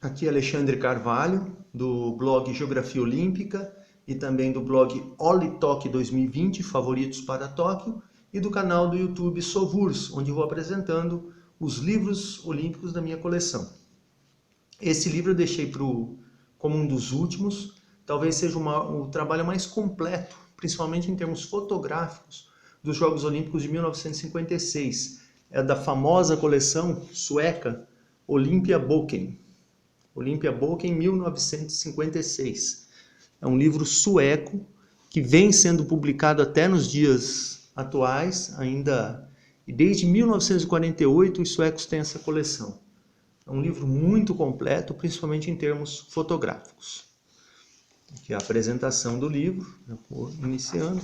Aqui Alexandre Carvalho, do blog Geografia Olímpica e também do blog Olitok 2020, Favoritos para Tóquio, e do canal do YouTube Sovurs, onde vou apresentando os livros olímpicos da minha coleção. Esse livro eu deixei como um dos últimos, talvez seja o trabalho mais completo, principalmente em termos fotográficos, dos Jogos Olímpicos de 1956. É da famosa coleção sueca Olympiaboken. Olympiaboken 1956. É um livro sueco que vem sendo publicado até nos dias atuais, ainda, e desde 1948 os suecos têm essa coleção. É um livro muito completo, principalmente em termos fotográficos. Aqui é a apresentação do livro, eu vou iniciando.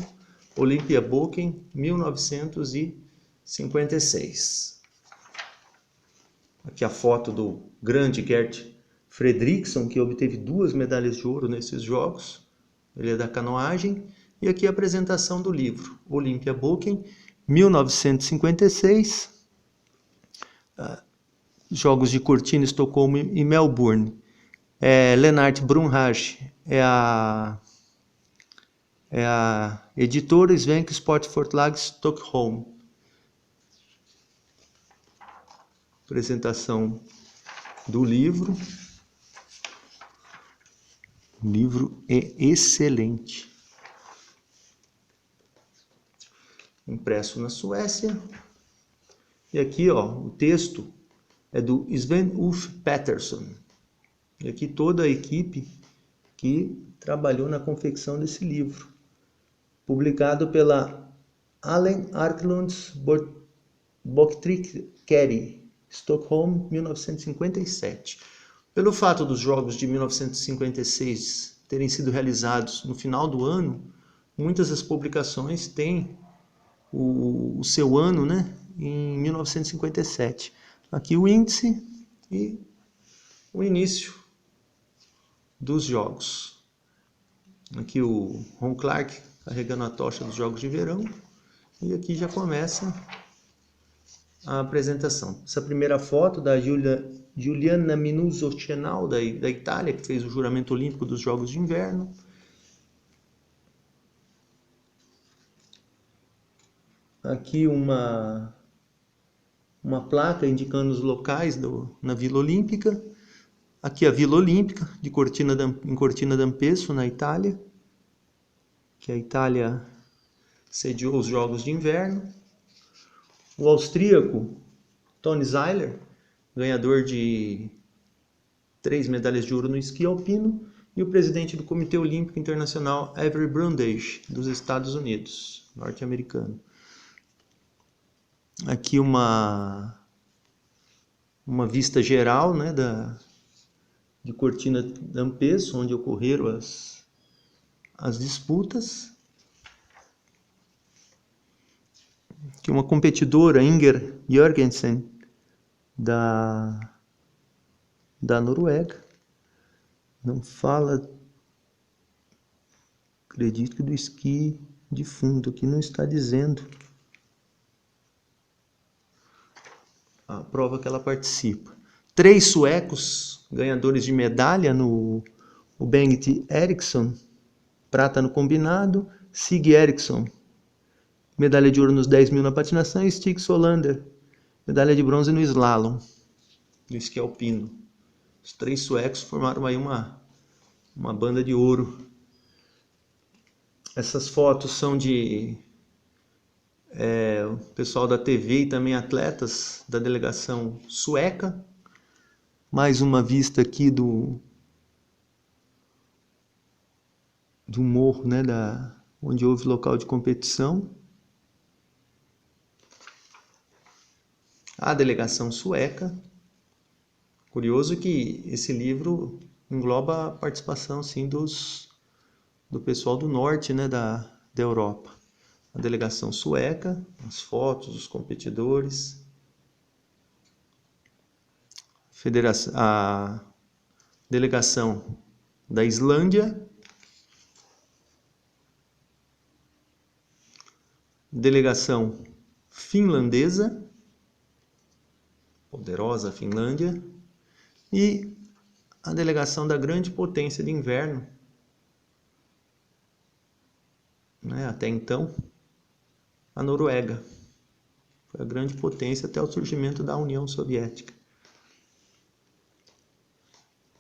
Olympiaboken 1956. Aqui a foto do grande Gert Fredriksson, que obteve 2 medalhas de ouro nesses jogos. Ele é da canoagem. E aqui a apresentação do livro, Olympiaboken 1956. Jogos de Cortina, Estocolmo e Melbourne. Lennart Brunhage é a editora Svensk Sportforlag Stockholm. Apresentação do livro. O livro é excelente. Impresso na Suécia. E aqui, o texto é do Sven Ulf Pettersson. E aqui toda a equipe que trabalhou na confecção desse livro. Publicado pela Allen Arklunds Boktrickery, Stockholm, 1957. Pelo fato dos Jogos de 1956 terem sido realizados no final do ano, muitas das publicações têm o seu ano, em 1957. Aqui o índice e o início dos Jogos. Aqui o Ron Clark carregando a tocha dos Jogos de Verão. E aqui já começa a apresentação. Essa primeira foto da Giuliana Minuzzo-Cenal, da Itália, que fez o juramento olímpico dos Jogos de Inverno. Aqui uma placa indicando os locais na Vila Olímpica. Aqui a Vila Olímpica, em Cortina d'Ampezzo, na Itália, que a Itália sediou os Jogos de Inverno. O austríaco Toni Zeiler, ganhador de 3 medalhas de ouro no esqui alpino, e o presidente do Comitê Olímpico Internacional, Avery Brundage, dos Estados Unidos, norte-americano. Aqui uma vista geral, de Cortina d'Ampezzo, onde ocorreram as disputas. Aqui uma competidora, Inger Jørgensen, da Noruega. Não fala, acredito que do esqui de fundo, aqui não está dizendo a prova que ela participa. 3 suecos ganhadores de medalha o Bengt Eriksson, prata no combinado, Sig Eriksson, medalha de ouro nos 10.000 na patinação, e Stig Solander, medalha de bronze no slalom, no esqui alpino. Os 3 suecos formaram aí uma banda de ouro. Essas fotos são de o pessoal da TV e também atletas da delegação sueca. Mais uma vista aqui do morro, onde houve local de competição. A delegação sueca. Curioso que esse livro engloba a participação, sim, do pessoal do norte, da Europa. A delegação sueca, as fotos dos competidores. A delegação da Islândia. Delegação finlandesa, poderosa Finlândia, e a delegação da grande potência de inverno, né? Até então, a Noruega. Foi a grande potência até o surgimento da União Soviética.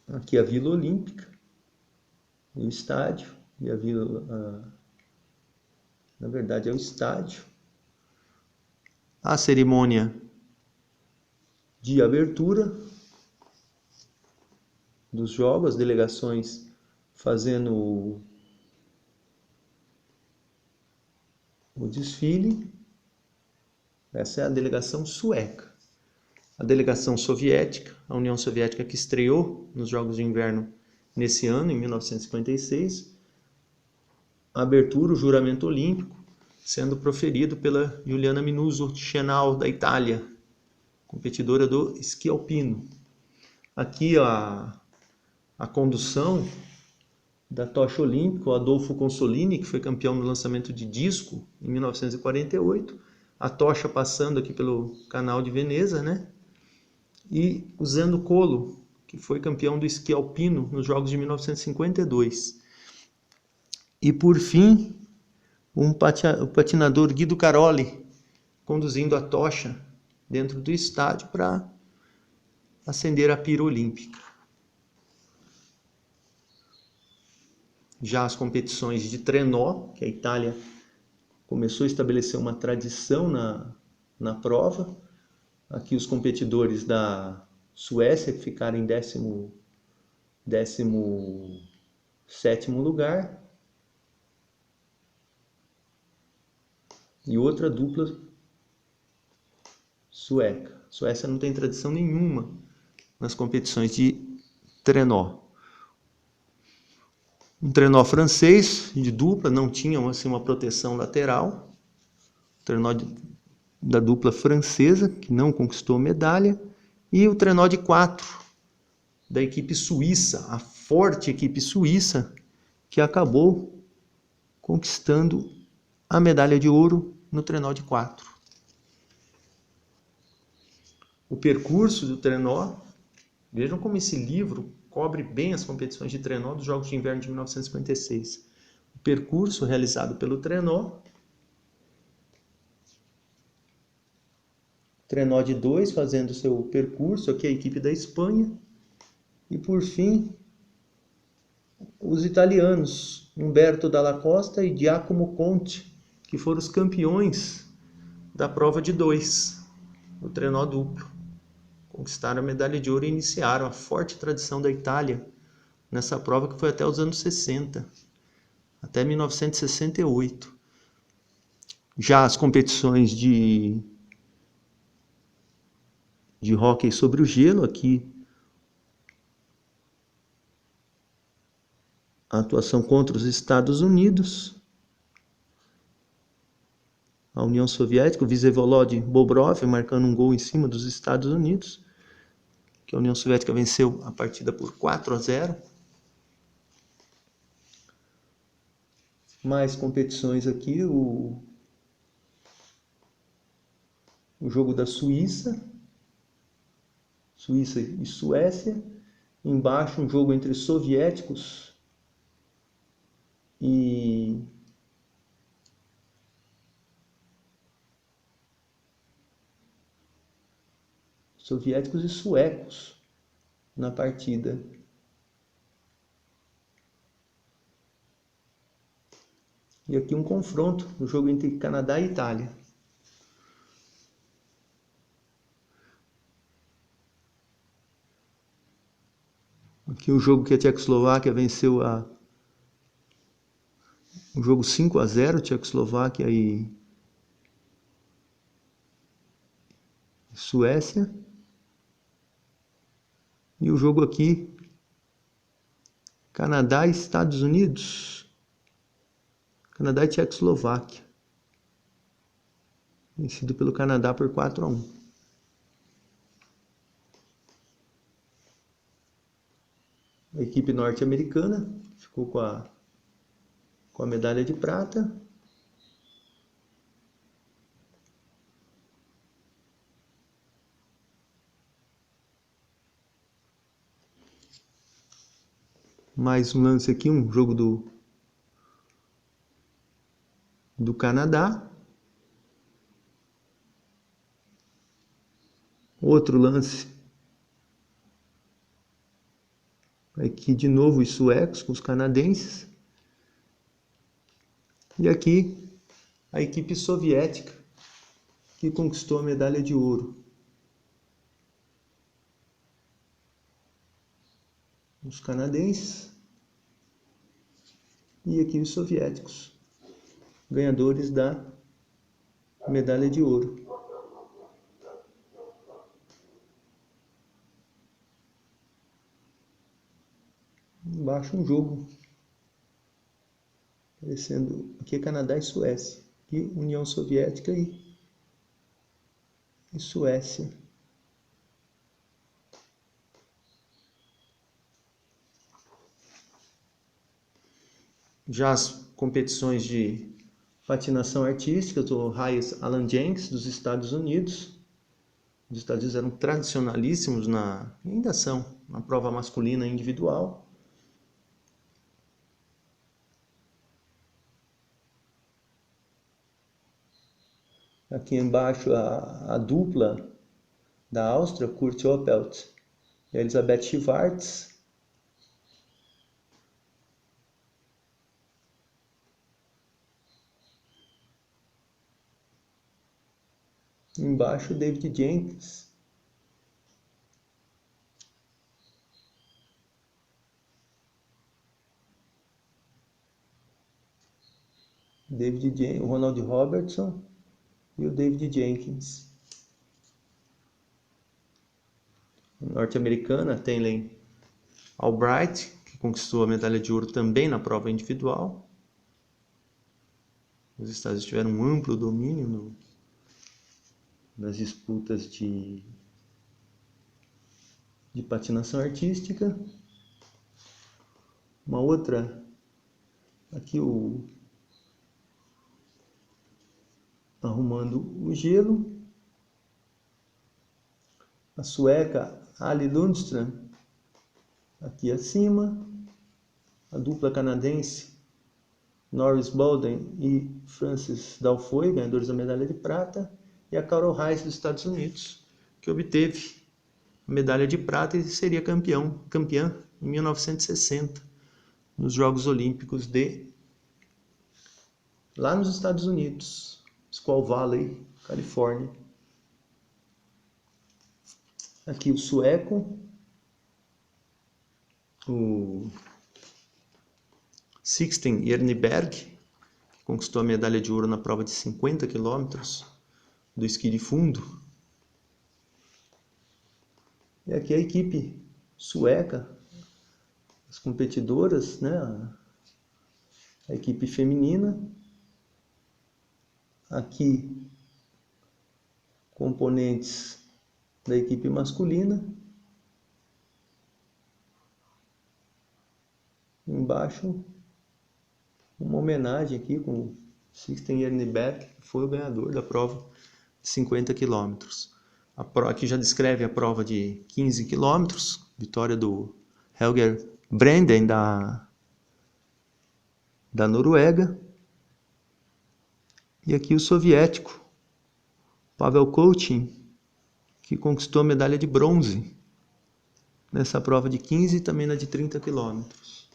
Aqui a Vila Olímpica, o estádio, e a Vila, na verdade é o estádio. A cerimônia de abertura dos jogos, as delegações fazendo o desfile. Essa é a delegação sueca. A delegação soviética, a União Soviética, que estreou nos Jogos de Inverno nesse ano, em 1956, a abertura, o juramento olímpico, sendo proferido pela Juliana Minuzzo Chenal, da Itália, competidora do esqui alpino. Aqui a condução da tocha olímpica, o Adolfo Consolini, que foi campeão no lançamento de disco em 1948, a tocha passando aqui pelo canal de Veneza, né? E o Zeno Colo, que foi campeão do esqui alpino nos Jogos de 1952. E por fim, o patinador Guido Caroli conduzindo a tocha dentro do estádio para acender a pira olímpica. Já as competições de trenó, que a Itália começou a estabelecer uma tradição na prova. Aqui os competidores da Suécia que ficaram em 17º lugar. E outra dupla sueca. A Suécia não tem tradição nenhuma nas competições de trenó. Um trenó francês de dupla, não tinha assim, uma proteção lateral. Trenó da dupla francesa, que não conquistou medalha. E o trenó de 4 da equipe suíça, a forte equipe suíça, que acabou conquistando a medalha de ouro no trenó de 4. O percurso do trenó, vejam como esse livro cobre bem as competições de trenó dos Jogos de Inverno de 1956. O percurso realizado pelo trenó de 2 fazendo seu percurso, aqui a equipe da Espanha. E por fim, os italianos, Umberto Dalla Costa e Giacomo Conti, que foram os campeões da prova de 2, o trenó duplo. Conquistaram a medalha de ouro e iniciaram a forte tradição da Itália nessa prova, que foi até os anos 60, até 1968. Já as competições de hóquei sobre o gelo, aqui a atuação contra os Estados Unidos, a União Soviética, o Vsevolod Bobrov marcando um gol em cima dos Estados Unidos, que a União Soviética venceu a partida por 4-0. Mais competições aqui, o jogo da Suíça e Suécia. Embaixo um jogo entre soviéticos e suecos na partida. E aqui um confronto no jogo entre Canadá e Itália. Aqui o jogo que a Tchecoslováquia venceu o jogo 5-0, Tchecoslováquia e Suécia. E o jogo aqui, Canadá e Estados Unidos. Canadá e Tchecoslováquia. Vencido pelo Canadá por 4-1. A equipe norte-americana ficou com a medalha de prata. Mais um lance aqui, um jogo do Canadá. Outro lance. Aqui de novo os suecos com os canadenses. E aqui a equipe soviética que conquistou a medalha de ouro. Os canadenses e aqui os soviéticos, ganhadores da medalha de ouro. Embaixo um jogo, aparecendo aqui é Canadá e Suécia, e União Soviética e Suécia. Já as competições de patinação artística do Hayes Alan Jenks dos Estados Unidos. Os Estados Unidos eram tradicionalíssimos ainda são, na prova masculina individual. Aqui embaixo a dupla da Áustria, Kurt Oppelt e Elisabeth Schwartz. Embaixo David Jenkins. O Ronald Robertson e o David Jenkins. Norte-americana, Taylor Albright, que conquistou a medalha de ouro também na prova individual. Os Estados Unidos tiveram um amplo domínio nas disputas de patinação artística. Uma outra, aqui arrumando o gelo. A sueca Ali Lundström, aqui acima. A dupla canadense Norris Bowden e Francis Dalfoy, ganhadores da medalha de prata. E a Carol Reis dos Estados Unidos, que obteve a medalha de prata e seria campeã em 1960, nos Jogos Olímpicos lá nos Estados Unidos, Squaw Valley, Califórnia. Aqui o sueco, o Sixten Jernberg, que conquistou a medalha de ouro na prova de 50 quilômetros do esqui de fundo. E aqui a equipe sueca, as competidoras, né? A equipe feminina. Aqui componentes da equipe masculina. Embaixo uma homenagem aqui com o Sixten Jernberg, que foi o ganhador da prova de 50 quilômetros. Aqui já descreve a prova de 15 quilômetros, vitória do Helger Brenden da Noruega. E aqui o soviético Pavel Koutin, que conquistou a medalha de bronze nessa prova de 15 e também na de 30 quilômetros.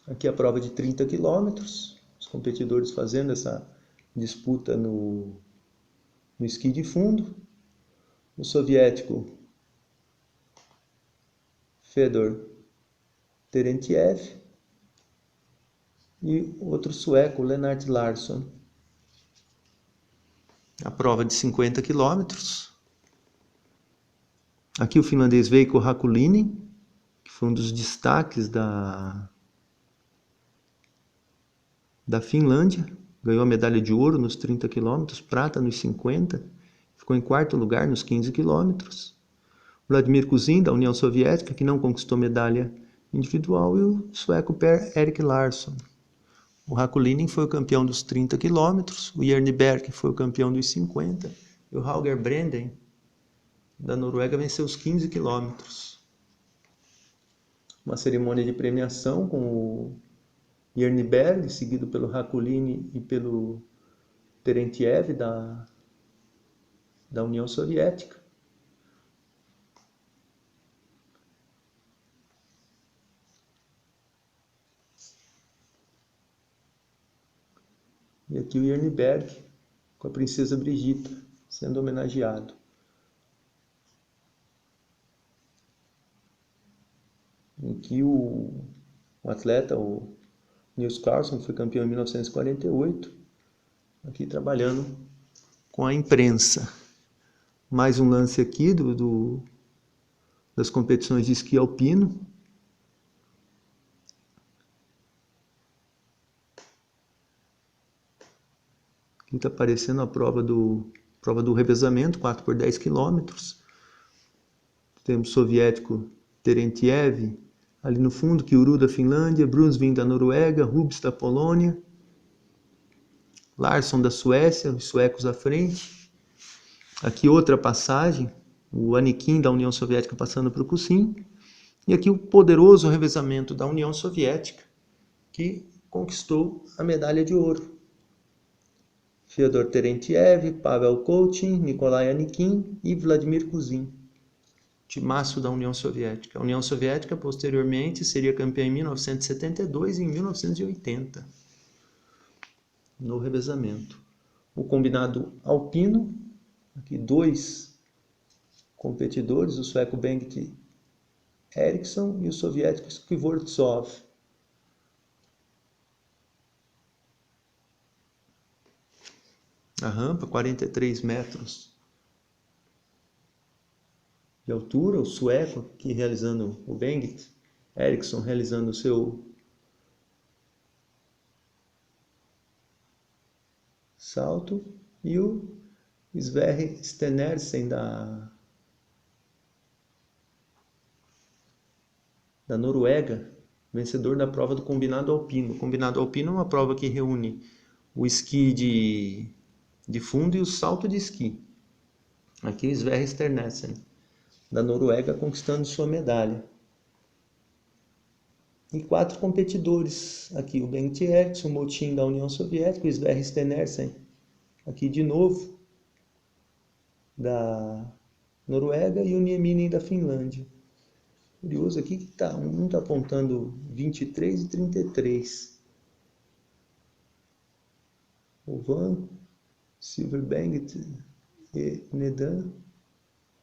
Aqui a prova de 30 quilômetros, os competidores fazendo essa disputa no esqui de fundo. O soviético Fedor Terentiev e outro sueco, Lennart Larsson. A prova de 50 quilômetros. Aqui o finlandês Veikko Hakulinen, que foi um dos destaques da Finlândia. Ganhou a medalha de ouro nos 30 quilômetros, prata nos 50, ficou em quarto lugar nos 15 quilômetros. Vladimir Kuzin, da União Soviética, que não conquistou medalha individual, e o sueco Per-Erik Larsson. O Hakulinen foi o campeão dos 30 quilômetros, o Jernberg foi o campeão dos 50, e o Helger Brenden, da Noruega, venceu os 15 quilômetros. uma cerimônia de premiação com o Jernberg, seguido pelo Rakulin e pelo Terentiev da União Soviética. E aqui o Jernberg com a princesa Brigitta sendo homenageado. Aqui o atleta, o Nils Carlson, foi campeão em 1948, aqui trabalhando com a imprensa. Mais um lance aqui das competições de esqui alpino. Aqui está aparecendo a prova do revezamento, 4 por 10 quilômetros. Temos soviético Terentiev, ali no fundo, Kiuru da Finlândia, Brunsvik da Noruega, Rubs da Polônia, Larsson da Suécia, os suecos à frente. Aqui outra passagem, o Anikin da União Soviética passando para o Kusin. E aqui o poderoso revezamento da União Soviética, que conquistou a medalha de ouro. Fyodor Terentiev, Pavel Koutin, Nikolai Anikin e Vladimir Kuzin. Timaço da União Soviética. A União Soviética, posteriormente, seria campeã em 1972 e em 1980, no revezamento. O combinado alpino, aqui 2 competidores, o sueco Bengt Eriksson e o soviético Skvortsov. A rampa, 43 metros de altura, o sueco aqui realizando, o Bengt Eriksson realizando o seu salto, e o Sverre Stenersen da Noruega, vencedor da prova do combinado alpino. O combinado alpino é uma prova que reúne o esqui de fundo e o salto de esqui. Aqui o Sverre Stenersen da Noruega conquistando sua medalha. E 4 competidores, aqui o Bengt Eriksson, o Motin da União Soviética, o Sverre Stenersen, aqui de novo, da Noruega, e o Nieminen da Finlândia. Curioso aqui que um está apontando 23 e 33. Ovan, Silverbengt e Nedan,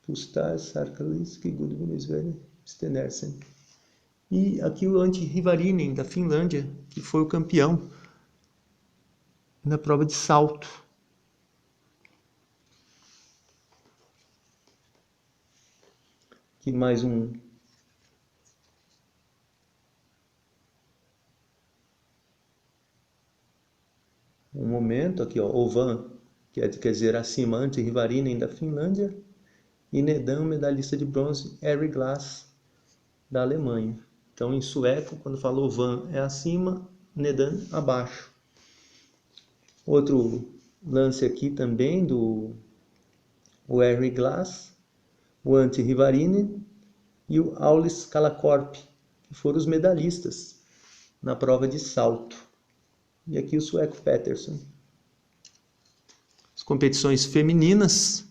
Pustar, Sarkaliski, Gudmund, Sverre Stenersen. E aqui o Antti Rivarinen da Finlândia, que foi o campeão na prova de salto. Aqui mais um momento, aqui ó, Ovan, quer dizer acima, Antti Rivarinen da Finlândia, e Nedan, medalhista de bronze, Eric Glass da Alemanha. Então, em sueco, quando fala Ovan é acima, Nedan abaixo. Outro lance aqui também do Eric Glass, o Antti Rivarinen e o Aulis Kalakorpi, que foram os medalhistas na prova de salto. E aqui o sueco Pettersson. As competições femininas.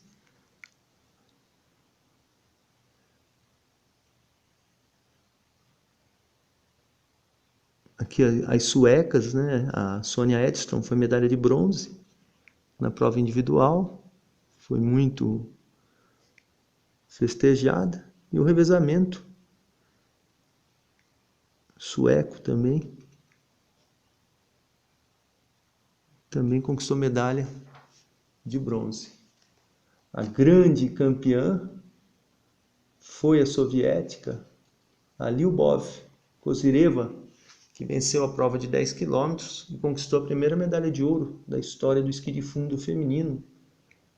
Aqui as suecas, né? A Sonja Edström foi medalha de bronze na prova individual. Foi muito festejada. E o revezamento sueco também conquistou medalha de bronze. A grande campeã foi a soviética, a Lyubov Kozyreva, que venceu a prova de 10 km e conquistou a primeira medalha de ouro da história do esqui de fundo feminino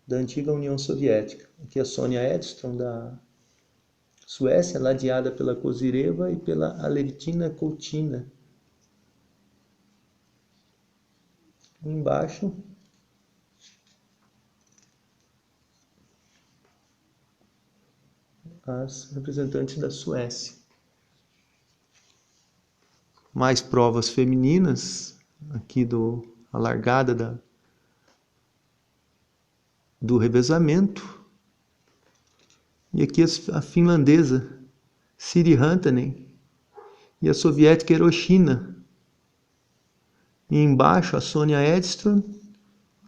da antiga União Soviética. Aqui a Sonja Edström da Suécia, ladeada pela Kozyreva e pela Alevtina Koutina. Embaixo, as representantes da Suécia. Mais provas femininas, aqui a largada do revezamento. E aqui a finlandesa Siri Rantanen e a soviética Eroshina. E embaixo a Sonia Edström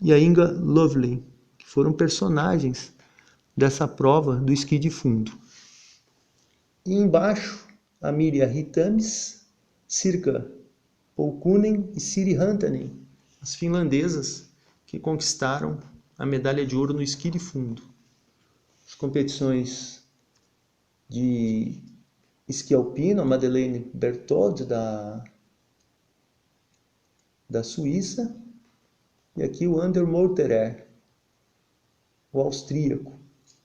e a Inga Lovely, que foram personagens dessa prova do esqui de fundo. E embaixo a Mirja Hittamies, Sirkka Poukkonen e Siri Rantanen, as finlandesas que conquistaram a medalha de ouro no esqui de fundo. As competições de esqui alpino, a Madeleine Berthold da Suíça, e aqui o Anders Molterer, o austríaco,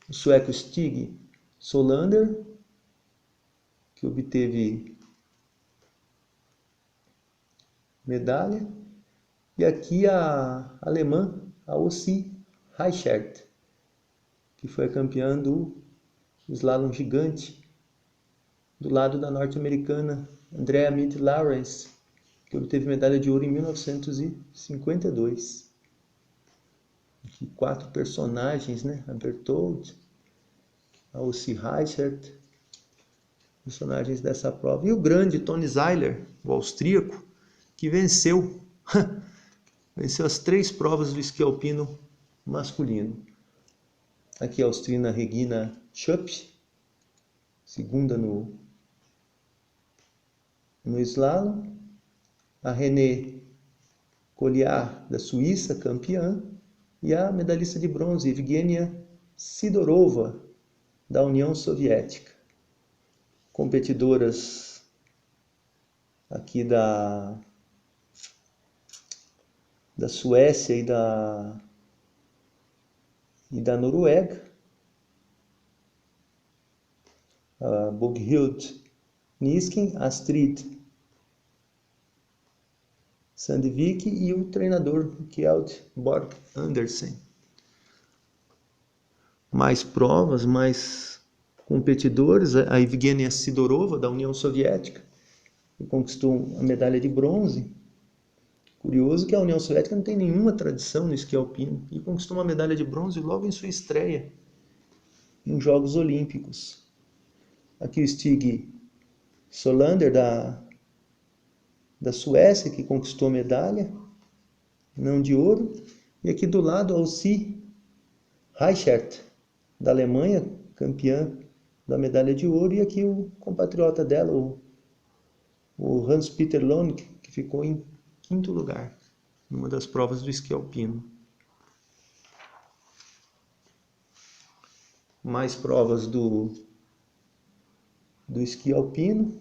o sueco Stig Solander, que obteve medalha, e aqui a alemã, a Ossi Reichert, que foi a campeã do slalom gigante, do lado da norte-americana Andrea Mead-Lawrence, que obteve medalha de ouro em 1952. Aqui 4 personagens, né? A Berthold, a Ossi Reichert, personagens dessa prova. E o grande Toni Zeiler, o austríaco, que venceu as 3 provas do esqui alpino masculino. Aqui a austriana Regina Schöpf, segunda no slalom. A René Colliard, da Suíça, campeã. E a medalhista de bronze, Evgenia Sidorova, da União Soviética. Competidoras aqui da Suécia e da Noruega, a Boghilde Niskin, Astrid Sandvik e o treinador Kjeld Borg Andersen. Mais provas, mais competidores, a Evgenia Sidorova, da União Soviética, que conquistou a medalha de bronze. Curioso que a União Soviética não tem nenhuma tradição no esqui alpino e conquistou uma medalha de bronze logo em sua estreia em Jogos Olímpicos. Aqui o Stig Solander, da Suécia, que conquistou a medalha, não de ouro. E aqui do lado a Ossi Reichert, da Alemanha, campeã da medalha de ouro. E aqui o compatriota dela, o Hans-Peter Lohn, que ficou em 5º lugar, numa das provas do esqui alpino. Mais provas do esqui alpino.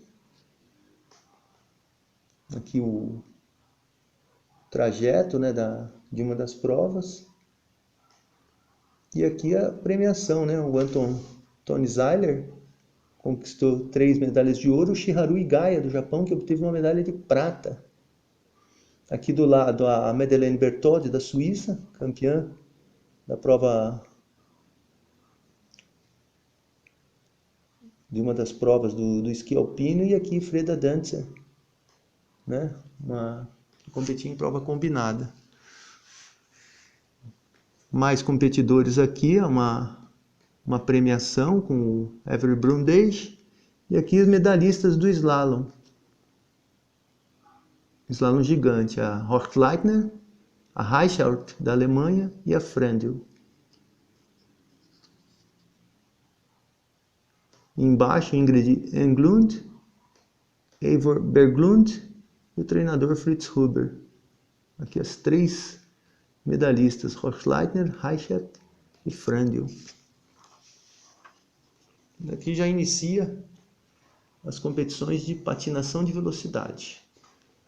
Aqui o trajeto, né, de uma das provas. E aqui a premiação, né? O Toni Zeiler conquistou 3 medalhas de ouro. O Shiharu Igaya, do Japão, que obteve uma medalha de prata. Aqui do lado a Madeleine Berthold, da Suíça, campeã da prova, de uma das provas do esqui alpino. E aqui Freda Danzer, né? Competir em prova combinada. Mais competidores aqui, uma premiação com o Avery Brundage. E aqui os medalhistas do slalom gigante, a Hochleitner, a Reichelt, da Alemanha, e a Frendl. Embaixo Ingrid Englund, Eivor Berglund e o treinador Fritz Huber. Aqui as 3 medalhistas, Hochleitner, Reichelt e Frendl. Aqui já inicia as competições de patinação de velocidade.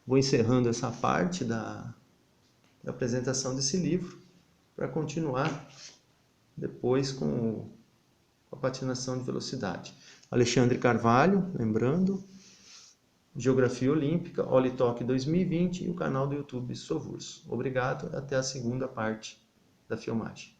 Vou encerrando essa parte da apresentação desse livro para continuar depois com a patinação de velocidade. Alexandre Carvalho, lembrando, Geografia Olímpica, Olitok 2020 e o canal do YouTube Sovurs. Obrigado, até a segunda parte da filmagem.